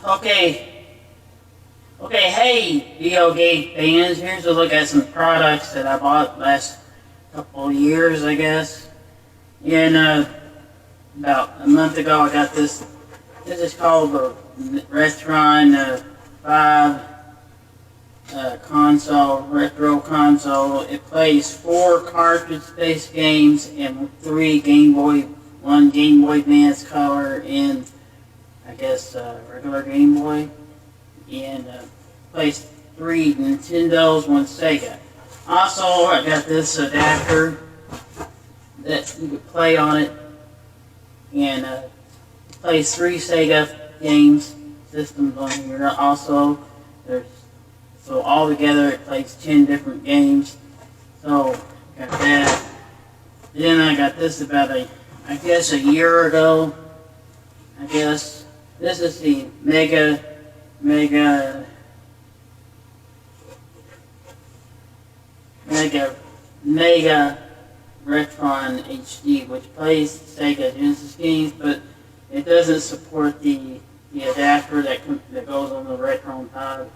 Okay, hey, video game fans, here's a look at some products that I bought last couple of years, I guess. And about a month ago, I got this. This is called the Retron 5 console, retro console. It plays 4 cartridge-based games and 3 Game Boy, 1 Game Boy Advance Color, and I guess regular Game Boy. And plays 3 Nintendos, 1 Sega. Also, I got this adapter that you could play on it, and plays 3 Sega games systems on here. Also, so all together it plays 10 different games. So got that. Then I got this about I guess a year ago. I guess this is the Mega Retron HD, which plays Sega Genesis games, but it doesn't support the adapter that goes on the Retron pod.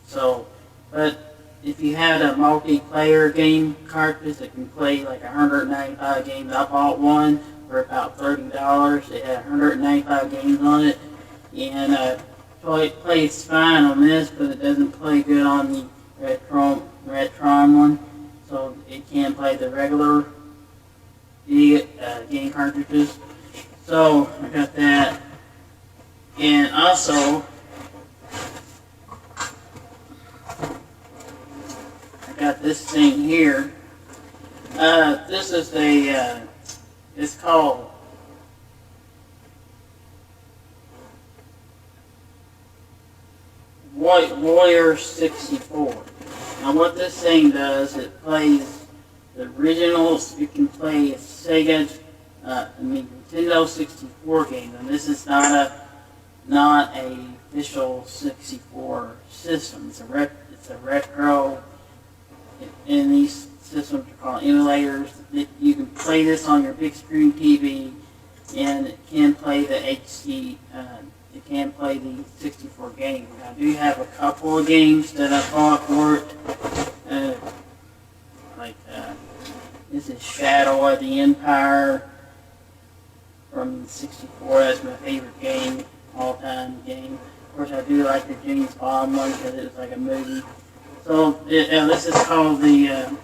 So, but if you had a multiplayer game cartridge that can play like 195 games, I bought one for about $30. It had 195 games on it, and it plays fine on this, but it doesn't play good on the Retron one. So it can't play the regular game cartridges. So I got that, and also I got this thing here. This is it's called Warrior 64. Now what this thing does, it plays the originals. You can play Sega, Nintendo 64 games, and this is not a official 64 system. It's a retro. And these systems are called emulators. You can play this on your big screen TV, and it can play the HD. It can play the 64 games. I do have a couple of games that I bought for it. This is Shadow of the Empire from 64. That's my favorite game, all-time game. Of course, I do like the James Bond one because it was like a movie. So this is called the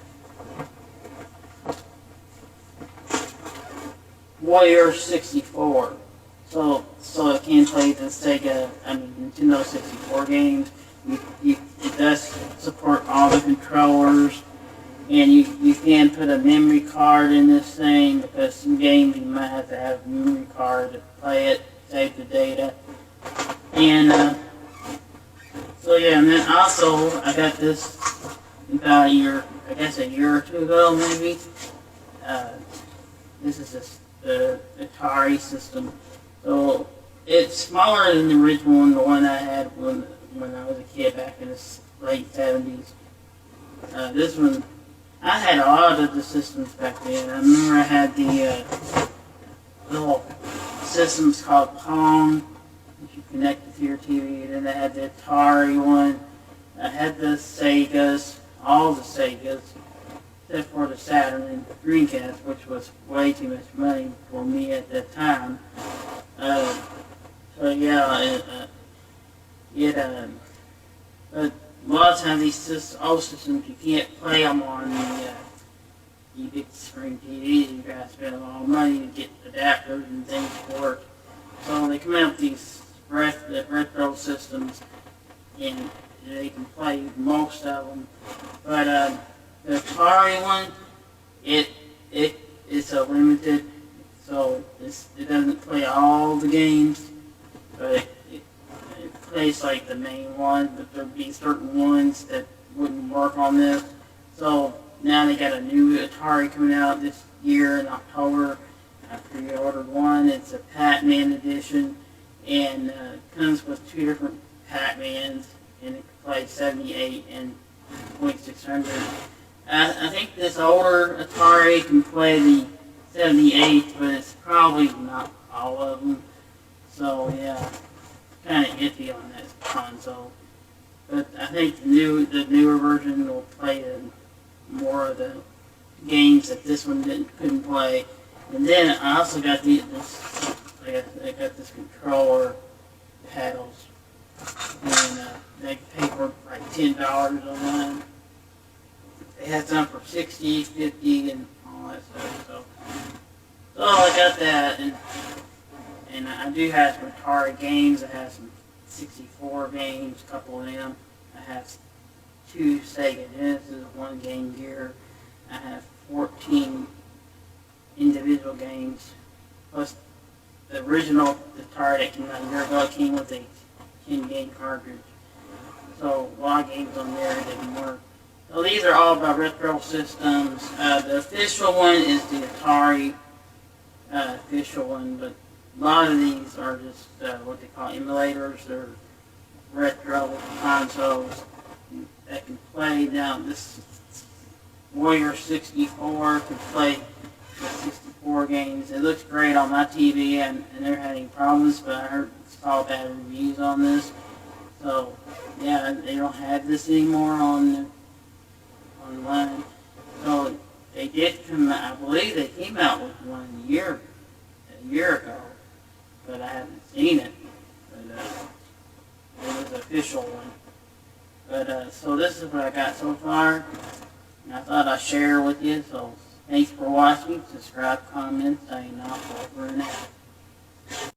Warrior 64. So it can play the Nintendo 64 games. It does support all the controllers, and you can put a memory card in this thing, because some games you might have to have a memory card to play it, save the data. And so yeah, and then also I got this about a year or two ago maybe. This is the Atari system. So it's smaller than the original one, the one I had when I was a kid back in the late 70s. This one, I had a lot of the systems back then. I remember I had the little systems called Pong, which you connected to your TV. Then I had the Atari one. I had the Segas, all the Segas, except for the Saturn and Dreamcast, which was way too much money for me at that time. So yeah, but a lot of times these old systems, you can't play them on the big screen TVs. You gotta spend a lot of money to get adapters and things for it. So they come out with these retro systems, and they can play most of them. But the Atari one, it's a limited, so it doesn't play all the games, but it plays like the main one, but there'll be certain ones that wouldn't work on this. So now they got a new Atari coming out this year in October. I pre-ordered one. It's a Pac-Man edition, and comes with 2 different Pac-Mans, and it can play 78 and 2600. I think this older Atari can play the 78, but it's probably not all of them. So yeah, kind of iffy on that console. But I think the newer version will play more of the games that this one couldn't play. And then I also got I got this controller paddles, and they pay for like $10 online. They had some for 60, 50, and all that stuff. So I got that, and I do have some Atari games. I have some 64 games, a couple of them. I have 2 Sega Genesis, 1 Game Gear. I have 14 individual games, plus the original Atari that came out a year ago came with a 10-game cartridge. So a lot of games on there didn't work. So these are all about retro systems. The official one is the Atari official one, but a lot of these are just what they call emulators. They're retro consoles that can play. Now this Warrior 64 can play the 64 games. It looks great on my TV, and they're having problems, but I heard saw bad reviews on this. So yeah, they don't have this anymore online. So they did come out, I believe they came out with one a year ago, but I haven't seen it. But it was an official one. But so this is what I got so far. And I thought I'd share with you. So thanks for watching. Subscribe, comment, sign off, over and out.